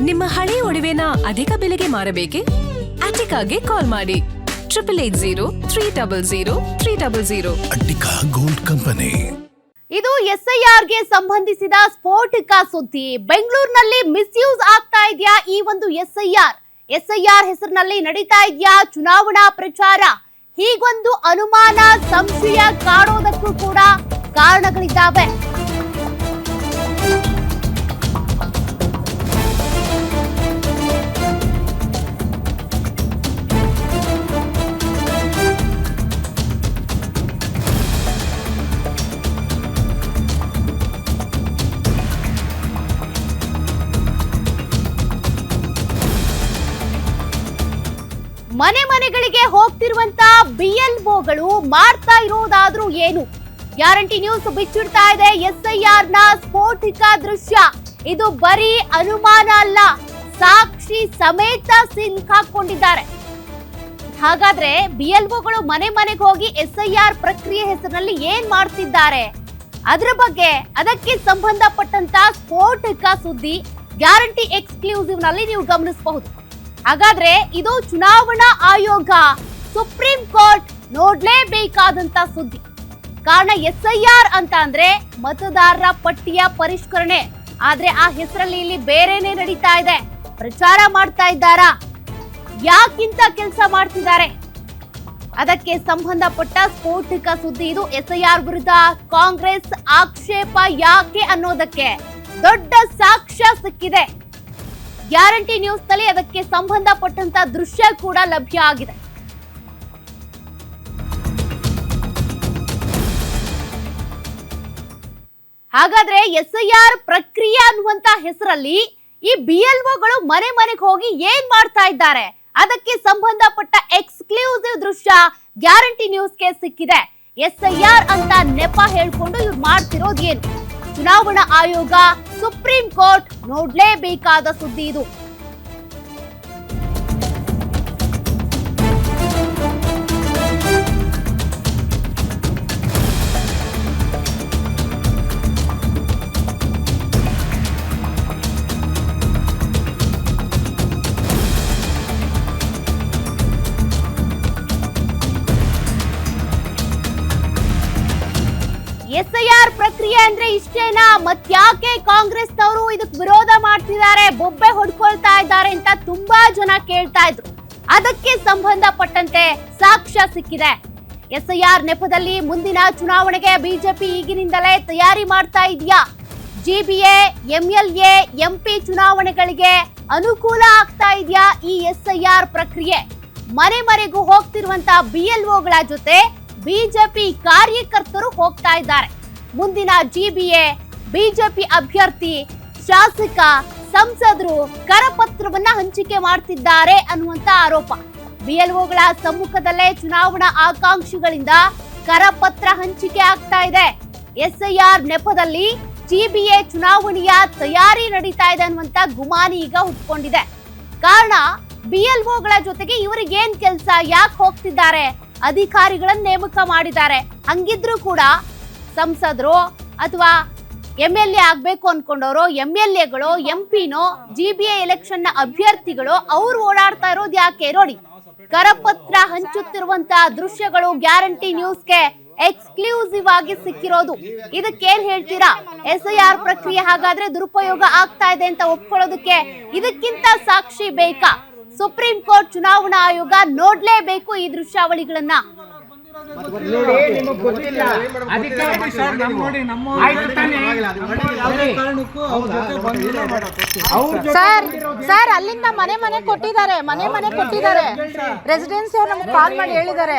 ನಿಮ್ಮ ಹಳೆ ಒಡವೆನ ಅಧಿಕ ಬೆಲೆಗೆ ಮಾರಬೇಕೆ? ಅಟಿಕಾಗೆ ಕಾಲ್ ಮಾಡಿ 8880 ಅಟಿಕಾ ಗೋಲ್ಡ್ ಕಂಪನಿ. ಇದು SIRಗೆ ಸಂಬಂಧಿಸಿದ ಸ್ಫೋಟಕ ಸುದ್ದಿ. ಬೆಂಗಳೂರಿನಲ್ಲಿ ಮಿಸ್ಯೂಸ್ ಆಗ್ತಾ ಇದೆಯಾ ಈ ಒಂದು SIR ಹೆಸರಿನಲ್ಲಿ ನಡೀತಾ ಇದೆಯಾ ಚುನಾವಣಾ ಪ್ರಚಾರ? ಹೀಗೊಂದು ಅನುಮಾನ ಸಂಶಯ ಕಾಡೋದಕ್ಕೂ ಕೂಡ ಕಾರಣಗಳಿದ್ದಾವೆ. ಮನೆಗಳಿಗೆ ಹೋಗ್ತಿರುವಂತ BLOಗಳು ಮಾಡ್ತಾ ಇರೋದಾದ್ರೂ ಏನು? ಗ್ಯಾರಂಟಿ ನ್ಯೂಸ್ ಬಿಚ್ಚಿಡ್ತಾ ಇದೆ SIRನ ಸ್ಫೋಟಕ ದೃಶ್ಯ. ಇದು ಬರೀ ಅನುಮಾನ ಅಲ್ಲ, ಸಾಕ್ಷಿ ಸಮೇತ ಸಿಕ್ಕಾಕೊಂಡಿದ್ದಾರೆ. ಹಾಗಾದ್ರೆ BLOಗಳು ಮನೆಗೆ ಹೋಗಿ SIR ಪ್ರಕ್ರಿಯೆ ಹೆಸರಿನಲ್ಲಿ ಏನ್ ಮಾಡ್ತಿದ್ದಾರೆ? ಅದರ ಬಗ್ಗೆ ಅದಕ್ಕೆ ಸಂಬಂಧಪಟ್ಟಂತ ಸ್ಫೋಟಕ ಸುದ್ದಿ ಗ್ಯಾರಂಟಿ ಎಕ್ಸ್ಕ್ಲೂಸಿವ್ ನಲ್ಲಿ ನೀವು ಗಮನಿಸಬಹುದು. ಹಾಗಾದ್ರೆ ಇದು ಚುನಾವಣಾ ಆಯೋಗ ಸುಪ್ರೀಂ ಕೋರ್ಟ್ ನೋಡ್ಲೇಬೇಕಾದಂತ ಸುದ್ದಿ. ಕಾರಣ SIR ಅಂತ ಅಂದ್ರೆ ಮತದಾರರ ಪಟ್ಟಿಯ ಪರಿಷ್ಕರಣೆ. ಆದ್ರೆ ಆ ಹೆಸರಲ್ಲಿ ಇಲ್ಲಿ ಬೇರೆನೆ ನಡೀತಾ ಇದೆ. ಪ್ರಚಾರ ಮಾಡ್ತಾ ಇದ್ದಾರಾ? ಯಾಕಿಂತ ಕೆಲಸ ಮಾಡ್ತಿದ್ದಾರೆ? ಅದಕ್ಕೆ ಸಂಬಂಧಪಟ್ಟ ಸ್ಫೋಟಕ ಸುದ್ದಿ ಇದು. SIR ವಿರುದ್ಧ ಕಾಂಗ್ರೆಸ್ ಆಕ್ಷೇಪ ಯಾಕೆ ಅನ್ನೋದಕ್ಕೆ ದೊಡ್ಡ ಸಾಕ್ಷ್ಯ ಸಿಕ್ಕಿದೆ. ಗ್ಯಾರಂಟಿ ನ್ಯೂಸ್ ನಲ್ಲಿ ಅದಕ್ಕೆ ಸಂಬಂಧಪಟ್ಟಂತ ದೃಶ್ಯ ಕೂಡ ಲಭ್ಯ ಆಗಿದೆ. ಹಾಗಾದ್ರೆ SIR ಪ್ರಕ್ರಿಯೆ ಅನ್ನುವಂತ ಹೆಸರಲ್ಲಿ ಈ BLOಗಳು ಮನೆಗೆ ಹೋಗಿ ಏನ್ ಮಾಡ್ತಾ ಇದ್ದಾರೆ? ಅದಕ್ಕೆ ಸಂಬಂಧಪಟ್ಟ ಎಕ್ಸ್ಕ್ಲೂಸಿವ್ ದೃಶ್ಯ ಗ್ಯಾರಂಟಿ ನ್ಯೂಸ್ಗೆ ಸಿಕ್ಕಿದೆ. SIR ಅಂತ ನೆಪ ಹೇಳ್ಕೊಂಡು ಇವ್ರು ಮಾಡ್ತಿರೋದು ಏನು? ಚುನಾವಣಾ ಆಯೋಗ ಸುಪ್ರೀಂ ಕೋರ್ಟ್ ನೋಡ್ಲೇಬೇಕಾದ ಸುದ್ದಿ ಇದು. SIR ಪ್ರಕ್ರಿಯೆ ಅಂದ್ರೆ ಇಷ್ಟೇನಾ? ಮತ್ಯಾಕೆ ಕಾಂಗ್ರೆಸ್ನವರು ಇದಕ್ಕೆ ವಿರೋಧ ಮಾಡ್ತಿದ್ದಾರೆ, ಬೊಬ್ಬೆ ಹೊಡ್ಕೊಳ್ತಾ ಇದ್ದಾರೆ ಅಂತ ತುಂಬಾ ಜನ ಕೇಳ್ತಾ ಇದ್ರು. ಅದಕ್ಕೆ ಸಂಬಂಧಪಟ್ಟಂತೆ ಸಾಕ್ಷ್ಯ ಸಿಕ್ಕಿದೆ. SIR ನೆಪದಲ್ಲಿ ಮುಂದಿನ ಚುನಾವಣೆಗೆ ಬಿಜೆಪಿ ಈಗಿನಿಂದಲೇ ತಯಾರಿ ಮಾಡ್ತಾ ಇದೆಯಾ? GBA, MLA, MP ಚುನಾವಣೆಗಳಿಗೆ ಅನುಕೂಲ ಆಗ್ತಾ ಇದೆಯಾ ಈ SIR ಪ್ರಕ್ರಿಯೆ? ಮನೆಗೂ ಹೋಗ್ತಿರುವಂತ BLOಗಳ ಜೊತೆ ಬಿಜೆಪಿ ಕಾರ್ಯಕರ್ತರು ಹೋಗ್ತಾ ಇದ್ದಾರೆ. ಮುಂದಿನ GBA ಬಿಜೆಪಿ ಅಭ್ಯರ್ಥಿ, ಶಾಸಕ, ಸಂಸದರು ಕರಪತ್ರವನ್ನ ಹಂಚಿಕೆ ಮಾಡ್ತಿದ್ದಾರೆ ಅನ್ನುವಂತ ಆರೋಪ. BLOಗಳ ಸಮ್ಮುಖದಲ್ಲೇ ಚುನಾವಣಾ ಆಕಾಂಕ್ಷಿಗಳಿಂದ ಕರಪತ್ರ ಹಂಚಿಕೆ ಆಗ್ತಾ ಇದೆ. SIR ನೆಪದಲ್ಲಿ GBA ಚುನಾವಣೆಯ ತಯಾರಿ ನಡೀತಾ ಇದೆ ಅನ್ನುವಂತ ಗುಮಾನಿ ಈಗ ಹುಟ್ಕೊಂಡಿದೆ. ಕಾರಣ BLOಗಳ ಜೊತೆಗೆ ಇವರಿಗೆ ಏನ್ ಕೆಲಸ? ಯಾಕೆ ಹೋಗ್ತಿದ್ದಾರೆ? ಅಧಿಕಾರಿಗಳನ್ನ ನೇಮಕ ಮಾಡಿದ್ದಾರೆ. ಹಂಗಿದ್ರು ಕೂಡ ಸಂಸದರು ಅಥವಾ MLA ಆಗ್ಬೇಕು ಅನ್ಕೊಂಡವರು, MLAಗಳು, MPನೋ, GBA ಎಲೆಕ್ಷನ್ ನ ಅಭ್ಯರ್ಥಿಗಳು ಅವ್ರು ಓಡಾಡ್ತಾ ಇರೋದು ಯಾಕೆ? ನೋಡಿ, ಕರಪತ್ರ ಹಂಚುತ್ತಿರುವಂತ ದೃಶ್ಯಗಳು ಗ್ಯಾರಂಟಿ ನ್ಯೂಸ್ಗೆ ಎಕ್ಸ್ಕ್ಲೂಸಿವ್ ಆಗಿ ಸಿಕ್ಕಿರೋದು. ಇದಕ್ಕೇನ್ ಹೇಳ್ತೀರಾ? SIR ಪ್ರಕ್ರಿಯೆ ಹಾಗಾದ್ರೆ ದುರುಪಯೋಗ ಆಗ್ತಾ ಇದೆ ಅಂತ ಒಪ್ಕೊಳ್ಳೋದಕ್ಕೆ ಇದಕ್ಕಿಂತ ಸಾಕ್ಷಿ ಬೇಕಾ? ಸುಪ್ರೀಂ ಕೋರ್ಟ್ ಚುನಾವಣಾ ಆಯೋಗ ನೋಡ್ಲೇಬೇಕು ಈ ದೃಶ್ಯಾವಳಿಗಳನ್ನ. ಸರ್ ಅಲ್ಲಿಂದ ಮನೆ ಕೊಟ್ಟಿದ್ದಾರೆ, ರೆಸಿಡೆನ್ಸಿ ಅವ್ರು ನಮ್ಗೆ ಕಾಲ್ ಮಾಡಿ ಹೇಳಿದ್ದಾರೆ.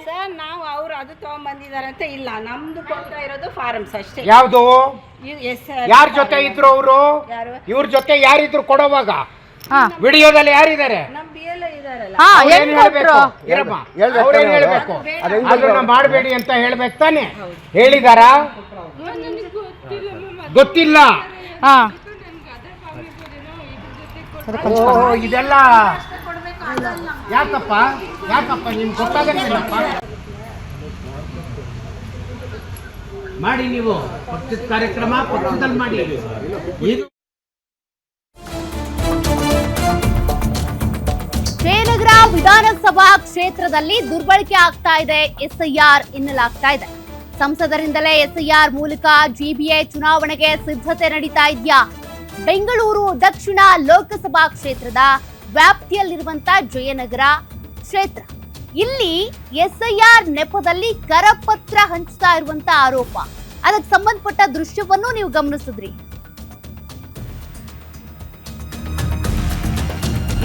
ಸರ್ ನಾವು ಅವ್ರು ಅದು ತಗೊಂಡ್ಬಂದಿದ್ದಾರೆ ಅಂತ ಇಲ್ಲ, ನಮ್ದು ಕೊಡ್ತಾ ಇರೋದು ಫಾರ್ಮ್ಸ್ ಅಷ್ಟೇ. ಯಾವ್ದು? ಯಾರ ಜೊತೆ ಇದ್ರು ಅವರು? ಇವ್ರ ಜೊತೆ ಯಾರಿದ್ರು ಕೊಡುವಾಗ? ವಿಡಿಯೋದಲ್ಲಿ ಯಾರಿದ್ದಾರೆ? ಏನ್ ಹೇಳ್ಬೇಕು? ಅದನ್ನ ಮಾಡಬೇಡಿ ಅಂತ ಹೇಳ್ಬೇಕು ತಾನೆ? ಹೇಳಿದಾರ? ಗೊತ್ತಿಲ್ಲ. ಇದೆಲ್ಲ ಯಾಕಪ್ಪ ನಿಮ್ಗೆ ಗೊತ್ತಾಗಲಿಲ್ಲಪ್ಪ? ಮಾಡಿ ನೀವು ಪಕ್ಷದ ಕಾರ್ಯಕ್ರಮ ಪಕ್ಷದಲ್ಲಿ ಮಾಡಿ. ಇದು ಜಯನಗರ ವಿಧಾನಸಭಾ ಕ್ಷೇತ್ರದಲ್ಲಿ ದುರ್ಬಳಕೆ ಆಗ್ತಾ ಇದೆ ಎಸ್ಐಆರ್ ಎನ್ನಲಾಗ್ತಾ ಇದೆ. ಸಂಸದರಿಂದಲೇ ಎಸ್ಐಆರ್ ಮೂಲಕ ಜಿಬಿಎ ಚುನಾವಣೆಗೆ ಸಿದ್ಧತೆ ನಡೀತಾ ಇದೆಯಾ? ಬೆಂಗಳೂರು ದಕ್ಷಿಣ ಲೋಕಸಭಾ ಕ್ಷೇತ್ರದ ವ್ಯಾಪ್ತಿಯಲ್ಲಿರುವಂತ ಜಯನಗರ ಕ್ಷೇತ್ರ, ಇಲ್ಲಿ ಎಸ್ಐಆರ್ ನೆಪದಲ್ಲಿ ಕರಪತ್ರ ಹಂಚ್ತಾ ಇರುವಂತ ಆರೋಪ. ಅದಕ್ಕೆ ಸಂಬಂಧಪಟ್ಟ ದೃಶ್ಯವನ್ನು ನೀವು ಗಮನಿಸಿದ್ರಿ.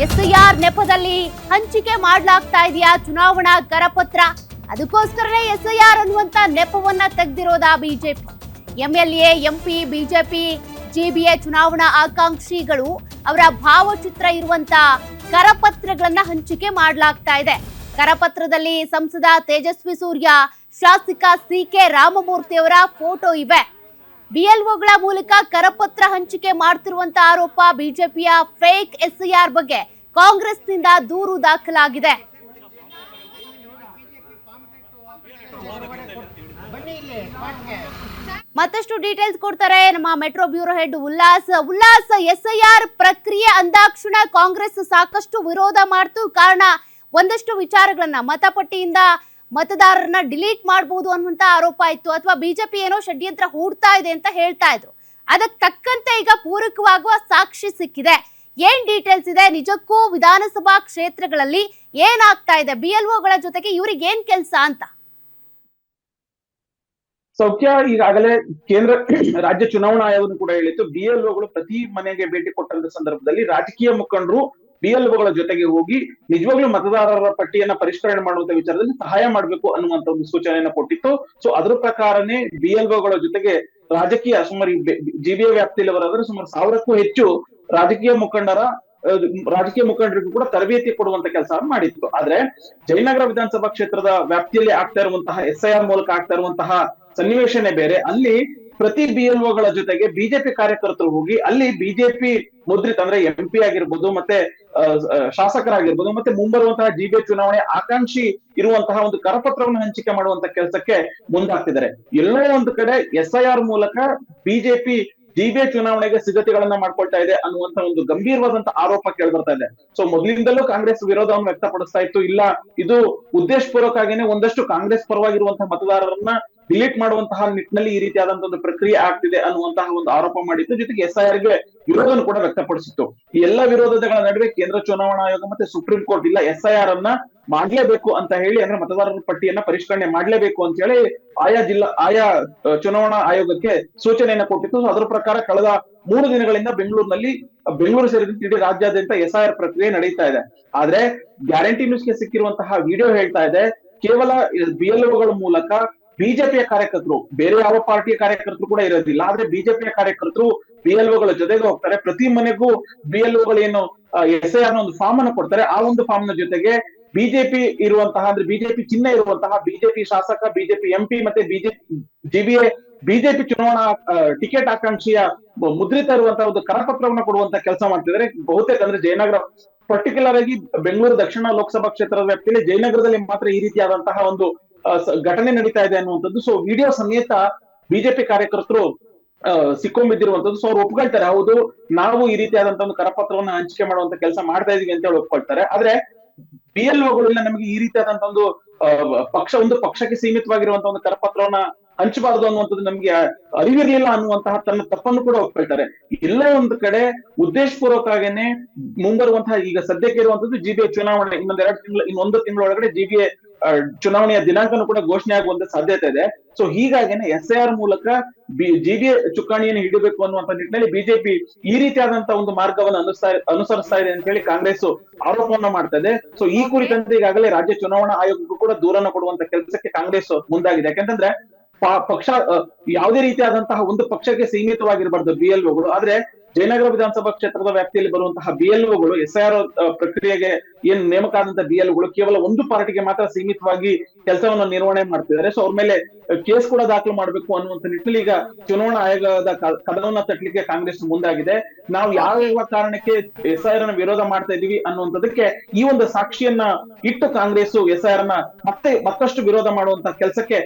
ಎಸ್ಐಆರ್ ನೆಪದಲ್ಲಿ ಹಂಚಿಕೆ ಮಾಡಲಾಗ್ತಾ ಇದೆಯಾ ಚುನಾವಣಾ ಕರಪತ್ರ? ಅದಕ್ಕೋಸ್ಕರನೇ ಎಸ್ಐಆರ್ ಅನ್ನುವಂತ ನೆಪವನ್ನ ತೆಗೆದಿರೋದ BJP. MLA, MP, BJP, GBA ಚುನಾವಣಾ ಆಕಾಂಕ್ಷಿಗಳು ಅವರ ಭಾವಚಿತ್ರ ಇರುವಂತ ಕರಪತ್ರಗಳನ್ನ ಹಂಚಿಕೆ ಮಾಡಲಾಗ್ತಾ ಇದೆ. ಕರಪತ್ರದಲ್ಲಿ ಸಂಸದ ತೇಜಸ್ವಿ ಸೂರ್ಯ, ಶಾಸಕ ಸಿಕೆ ರಾಮಮೂರ್ತಿ ಅವರ ಫೋಟೋ ಇವೆ. ಬಿಎಲ್ಒಗಳ ಮೂಲಕ ಕರಪತ್ರ ಹಂಚಿಕೆ ಮಾಡ್ತಿರುವಂತ ಆರೋಪ. ಬಿಜೆಪಿಯ ಫೇಕ್ ಎಸ್ಐಆರ್ ಬಗ್ಗೆ ಕಾಂಗ್ರೆಸ್ನಿಂದ ದೂರು ದಾಖಲಾಗಿದೆ. ಮತ್ತಷ್ಟು ಡೀಟೇಲ್ಸ್ ಕೊಡ್ತಾರೆ ನಮ್ಮ metro bureau head Ullas. SIR ಪ್ರಕ್ರಿಯೆ ಅಂದಾಕ್ಷಣ ಕಾಂಗ್ರೆಸ್ ಸಾಕಷ್ಟು ವಿರೋಧ ಮಾಡ್ತು. ಕಾರಣ ಒಂದಷ್ಟು ವಿಚಾರಗಳನ್ನ, ಮತಪಟ್ಟಿಯಿಂದ ಮತದಾರರನ್ನ ಡಿಲೀಟ್ ಮಾಡಬಹುದು ಅನ್ನುವಂತ ಆರೋಪ ಇತ್ತು, ಅಥವಾ ಬಿಜೆಪಿ ಏನೋ ಷಡ್ಯಂತ್ರ ಹೂಡ್ತಾ ಇದೆ ಅಂತ ಹೇಳ್ತಾ ಇದ್ರು. ಅದಕ್ಕೆ ತಕ್ಕಂತೆ ಈಗ ಪೂರಕವಾಗುವ ಸಾಕ್ಷಿ ಸಿಕ್ಕಿದೆ. ಏನ್ ಡೀಟೇಲ್ಸ್ ಇದೆ? ನಿಜಕ್ಕೂ ವಿಧಾನಸಭಾ ಕ್ಷೇತ್ರಗಳಲ್ಲಿ ಏನಾಗ್ತಾ ಇದೆ? ಬಿಎಲ್ಒಗಳ ಜೊತೆಗೆ ಇವ್ರಿಗೆ ಏನ್ ಕೆಲಸ ಅಂತ? ಸೌಖ್ಯ, ಈಗಾಗಲೇ ಕೇಂದ್ರ ರಾಜ್ಯ ಚುನಾವಣಾ ಆಯೋಗ ಕೂಡ ಹೇಳಿತ್ತು, ಬಿಎಲ್ಒಗಳು ಪ್ರತಿ ಮನೆಗೆ ಭೇಟಿ ಕೊಟ್ಟಂತ ಸಂದರ್ಭದಲ್ಲಿ ರಾಜಕೀಯ ಮುಖಂಡರು ಬಿಎಲ್ಒಗಳ ಜೊತೆಗೆ ಹೋಗಿ ನಿಜವಾಗ್ಲೂ ಮತದಾರರ ಪಟ್ಟಿಯನ್ನ ಪರಿಷ್ಕರಣೆ ಮಾಡುವಂತ ವಿಚಾರದಲ್ಲಿ ಸಹಾಯ ಮಾಡಬೇಕು ಅನ್ನುವಂತ ಒಂದು ಸೂಚನೆಯನ್ನ ಕೊಟ್ಟಿತ್ತು. ಸೊ ಅದ್ರ ಪ್ರಕಾರನೇ ಬಿಎಲ್ಒಗಳ ಜೊತೆಗೆ ರಾಜಕೀಯ ಸುಮಾರು ಜಿಬಿಎ ವ್ಯಾಪ್ತಿಯಲ್ಲಿ ಬರೋದ್ರೆ ಸುಮಾರು 1000ಕ್ಕೂ ಹೆಚ್ಚು ರಾಜಕೀಯ ಮುಖಂಡರಿಗೂ ಕೂಡ ತರಬೇತಿ ಕೊಡುವಂತ ಕೆಲಸ ಮಾಡಿತ್ತು. ಆದ್ರೆ ಜಯನಗರ ವಿಧಾನಸಭಾ ಕ್ಷೇತ್ರದ ವ್ಯಾಪ್ತಿಯಲ್ಲಿ ಆಗ್ತಾ ಇರುವಂತಹ ಎಸ್ಐಆರ್ ಮೂಲಕ ಆಗ್ತಾ ಇರುವಂತಹ ಸನ್ನಿವೇಶನೇ ಬೇರೆ. ಅಲ್ಲಿ ಪ್ರತಿ ಬಿಎಲ್ಒಗಳ ಜೊತೆಗೆ ಬಿಜೆಪಿ ಕಾರ್ಯಕರ್ತರು ಹೋಗಿ ಅಲ್ಲಿ ಬಿಜೆಪಿ ಮುದ್ರಿತ ಅಂದ್ರೆ ಎಂಪಿ ಆಗಿರ್ಬೋದು, ಮತ್ತೆ ಶಾಸಕರಾಗಿರ್ಬೋದು, ಮತ್ತೆ ಮುಂಬರುವಂತಹ ಜಿಬಿಎ ಚುನಾವಣೆ ಆಕಾಂಕ್ಷಿ ಇರುವಂತಹ ಒಂದು ಕರಪತ್ರವನ್ನು ಹಂಚಿಕೆ ಮಾಡುವಂತ ಕೆಲಸಕ್ಕೆ ಮುಂದಾಗ್ತಿದ್ದಾರೆ. ಎಲ್ಲೋ ಒಂದು ಕಡೆ ಎಸ್ಐಆರ್ ಮೂಲಕ ಬಿಜೆಪಿ ಜಿಬಿಎ ಚುನಾವಣೆಗೆ ಸಿದ್ಧತೆಗಳನ್ನ ಮಾಡ್ಕೊಳ್ತಾ ಇದೆ ಅನ್ನುವಂತ ಒಂದು ಗಂಭೀರವಾದಂತ ಆರೋಪ ಕೇಳ್ಬರ್ತಾ ಇದೆ. ಸೊ ಮೊದಲಿಂದಲೂ ಕಾಂಗ್ರೆಸ್ ವಿರೋಧವನ್ನು ವ್ಯಕ್ತಪಡಿಸ್ತಾ ಇತ್ತು. ಇಲ್ಲ, ಇದು ಉದ್ದೇಶಪೂರ್ವಕವಾಗಿನೇ ಒಂದಷ್ಟು ಕಾಂಗ್ರೆಸ್ ಪರವಾಗಿರುವಂತಹ ಮತದಾರರನ್ನ ಡಿಲೀಟ್ ಮಾಡುವಂತಹ ನಿಟ್ಟಿನಲ್ಲಿ ಈ ರೀತಿಯಾದಂತಹ ಒಂದು ಪ್ರಕ್ರಿಯೆ ಆಗ್ತಿದೆ ಅನ್ನುವಂತಹ ಒಂದು ಆರೋಪ ಮಾಡಿತ್ತು. ಜೊತೆಗೆ ಎಸ್ಐಆರ್ಗೆ ವಿರೋಧವನ್ನು ಕೂಡ ವ್ಯಕ್ತಪಡಿಸಿತ್ತು. ಈ ಎಲ್ಲ ವಿರೋಧಗಳ ನಡುವೆ ಕೇಂದ್ರ ಚುನಾವಣಾ ಆಯೋಗ ಮತ್ತೆ ಸುಪ್ರೀಂ ಕೋರ್ಟ್ ಇಲ್ಲ, ಎಸ್ಐಆರ್ ಅನ್ನ ಮಾಡ್ಲೇಬೇಕು ಅಂತ ಹೇಳಿ, ಅಂದ್ರೆ ಮತದಾರರ ಪಟ್ಟಿಯನ್ನ ಪರಿಷ್ಕರಣೆ ಮಾಡ್ಲೇಬೇಕು ಅಂತ ಹೇಳಿ ಆಯಾ ಚುನಾವಣಾ ಆಯೋಗಕ್ಕೆ ಸೂಚನೆಯನ್ನ ಕೊಟ್ಟಿತ್ತು. ಅದರ ಪ್ರಕಾರ ಕಳೆದ 3 ದಿನಗಳಿಂದ ಬೆಂಗಳೂರು ಸೇರಿದಂತೆ ಇಡೀ ರಾಜ್ಯಾದ್ಯಂತ ಎಸ್ಐಆರ್ ಪ್ರಕ್ರಿಯೆ ನಡೀತಾ ಇದೆ. ಆದ್ರೆ ಗ್ಯಾರಂಟಿ ನ್ಯೂಸ್ಗೆ ಸಿಕ್ಕಿರುವಂತಹ ವಿಡಿಯೋ ಹೇಳ್ತಾ ಇದೆ, ಕೇವಲ ಬಿಎಲ್ಒಗಳ ಮೂಲಕ ಬಿಜೆಪಿಯ ಕಾರ್ಯಕರ್ತರು, ಬೇರೆ ಯಾವ ಪಾರ್ಟಿಯ ಕಾರ್ಯಕರ್ತರು ಕೂಡ ಇರೋದಿಲ್ಲ, ಆದ್ರೆ ಬಿಜೆಪಿಯ ಕಾರ್ಯಕರ್ತರು ಬಿಎಲ್ಒಗಳ ಜೊತೆಗೆ ಹೋಗ್ತಾರೆ. ಪ್ರತಿ ಮನೆಗೂ ಬಿಎಲ್ಒಗಳು ಏನು ಎಸ್ಐಆರ್ ನ ಒಂದು ಫಾರ್ಮ್ ಅನ್ನು ಕೊಡ್ತಾರೆ. ಆ ಒಂದು ಫಾರ್ಮ್ ನ ಜೊತೆಗೆ ಬಿಜೆಪಿ ಇರುವಂತಹ, ಅಂದ್ರೆ ಬಿಜೆಪಿ ಚಿಹ್ನೆ ಇರುವಂತಹ ಬಿಜೆಪಿ ಶಾಸಕ, ಬಿಜೆಪಿ ಎಂಪಿ ಮತ್ತೆ ಜಿಬಿಎ ಬಿಜೆಪಿ ಚುನಾವಣಾ ಟಿಕೆಟ್ ಆಕಾಂಕ್ಷಿಯ ಮುದ್ರಿತ ಇರುವಂತಹ ಒಂದು ಕರಪತ್ರವನ್ನು ಕೊಡುವಂತ ಕೆಲಸ ಮಾಡ್ತಿದ್ದಾರೆ. ಬಹುತೇಕ ಅಂದ್ರೆ ಜಯನಗರ, ಪರ್ಟಿಕ್ಯುಲರ್ ಆಗಿ ಬೆಂಗಳೂರು ದಕ್ಷಿಣ ಲೋಕಸಭಾ ಕ್ಷೇತ್ರದ ವ್ಯಾಪ್ತಿಯಲ್ಲಿ ಜಯನಗರದಲ್ಲಿ ಮಾತ್ರ ಈ ರೀತಿಯಾದಂತಹ ಒಂದು ಘಟನೆ ನಡೀತಾ ಇದೆ ಅನ್ನುವಂಥದ್ದು. ಸೊ ವಿಡಿಯೋ ಸಮೇತ ಬಿಜೆಪಿ ಕಾರ್ಯಕರ್ತರು ಸಿಕ್ಕೊಂಬಿದ್ದಿರುವಂತದ್ದು. ಸೊ ಅವ್ರು ಒಪ್ಕೊಳ್ತಾರೆ, ಹೌದು ನಾವು ಈ ರೀತಿಯಾದಂತಹ ಒಂದು ಕರಪತ್ರವನ್ನು ಹಂಚಿಕೆ ಮಾಡುವಂತ ಕೆಲಸ ಮಾಡ್ತಾ ಇದೀವಿ ಅಂತ ಹೇಳಿ ಒಪ್ಕೊಳ್ತಾರೆ. ಆದ್ರೆ ಬಿಎಲ್ಒಗಳಿಂದ ನಮಗೆ ಈ ರೀತಿಯಾದಂತಹ ಒಂದು ಪಕ್ಷಕ್ಕೆ ಸೀಮಿತವಾಗಿರುವಂತಹ ಒಂದು ಕರಪತ್ರವನ್ನ ಹಂಚಬಾರದು ಅನ್ನುವಂಥದ್ದು ನಮ್ಗೆ ಅರಿವಿರ್ಲಿಲ್ಲ ಅನ್ನುವಂತಹ ತನ್ನ ತಪ್ಪನ್ನು ಕೂಡ ಒಪ್ಕೊಳ್ತಾರೆ. ಎಲ್ಲೋ ಒಂದು ಕಡೆ ಉದ್ದೇಶಪೂರ್ವಕವಾಗೇನೆ ಮುಂಬರುವಂತಹ, ಈಗ ಸದ್ಯಕ್ಕೆ ಇರುವಂತದ್ದು ಜಿಬಿಎ ಚುನಾವಣೆ, ಇನ್ನೊಂದು ತಿಂಗಳೊಳಗಡೆ ಜಿಬಿಎ ಚುನಾವಣೆಯ ದಿನಾಂಕನೂ ಕೂಡ ಘೋಷಣೆ ಆಗುವಂತ ಸಾಧ್ಯತೆ ಇದೆ. ಸೊ ಹೀಗಾಗಿನೇ ಎಸ್ಐಆರ್ ಮೂಲಕ ಜಿಬಿಎ ಚುಕ್ಕಾಣಿಯನ್ನು ಹಿಡಬೇಕು ಅನ್ನುವಂತ ನಿಟ್ಟಿನಲ್ಲಿ ಬಿಜೆಪಿ ಈ ರೀತಿಯಾದಂತಹ ಒಂದು ಮಾರ್ಗವನ್ನು ಅನುಸರಿಸ್ತಾ ಇದೆ ಅಂತ ಹೇಳಿ ಕಾಂಗ್ರೆಸ್ ಆರೋಪವನ್ನ ಮಾಡ್ತಾ ಇದೆ. ಸೊ ಈ ಕುರಿತಂತೆ ಈಗಾಗಲೇ ರಾಜ್ಯ ಚುನಾವಣಾ ಆಯೋಗಕ್ಕೂ ಕೂಡ ದೂರನ್ನ ಕೊಡುವಂತ ಕೆಲಸಕ್ಕೆ ಕಾಂಗ್ರೆಸ್ ಮುಂದಾಗಿದೆ. ಯಾಕಂತಂದ್ರೆ ಪಕ್ಷ ಯಾವುದೇ ರೀತಿಯಾದಂತಹ ಒಂದು ಪಕ್ಷಕ್ಕೆ ಸೀಮಿತವಾಗಿರಬಾರ್ದು ಬಿಎಲ್ಒಗಳು. ಆದ್ರೆ ಜಯನಗರ ವಿಧಾನಸಭಾ ಕ್ಷೇತ್ರದ ವ್ಯಾಪ್ತಿಯಲ್ಲಿ ಬರುವಂತಹ BLOಗಳು SIR ಪ್ರಕ್ರಿಯೆಗೆ ಏನ್ ನೇಮಕ ಆದಂತಹ BLOಗಳು ಕೇವಲ ಒಂದು ಪಾರ್ಟಿಗೆ ಮಾತ್ರ ಸೀಮಿತವಾಗಿ ಕೆಲಸವನ್ನು ನಿರ್ವಹಣೆ ಮಾಡ್ತಿದ್ದಾರೆ. ಸೊ ಅವ್ರ ಮೇಲೆ ಕೇಸ್ ಕೂಡ ದಾಖಲು ಮಾಡಬೇಕು ಅನ್ನುವಂತ ನಿಟ್ಟಿನಲ್ಲಿ ಈಗ ಚುನಾವಣಾ ಆಯೋಗದ ಕದವನ್ನ ತಟ್ಟಲಿಕ್ಕೆ ಕಾಂಗ್ರೆಸ್ ಮುಂದಾಗಿದೆ. ನಾವು ಯಾವ ಕಾರಣಕ್ಕೆ SIR ನ ವಿರೋಧ ಮಾಡ್ತಾ ಇದೀವಿ ಅನ್ನುವಂಥದ್ದಕ್ಕೆ ಈ ಒಂದು ಸಾಕ್ಷಿಯನ್ನ ಇಟ್ಟು ಕಾಂಗ್ರೆಸ್ SIR ನ ಮತ್ತಷ್ಟು ವಿರೋಧ ಮಾಡುವಂತ ಕೆಲಸಕ್ಕೆ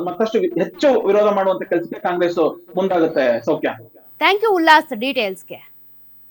ಮತ್ತಷ್ಟು ಹೆಚ್ಚು ವಿರೋಧ ಮಾಡುವಂತ ಕೆಲಸಕ್ಕೆ ಕಾಂಗ್ರೆಸ್ ಮುಂದಾಗುತ್ತೆ. ಸೌಖ್ಯ. Thank you Ullas ಡೀಟೇಲ್ಸ್ಗೆ.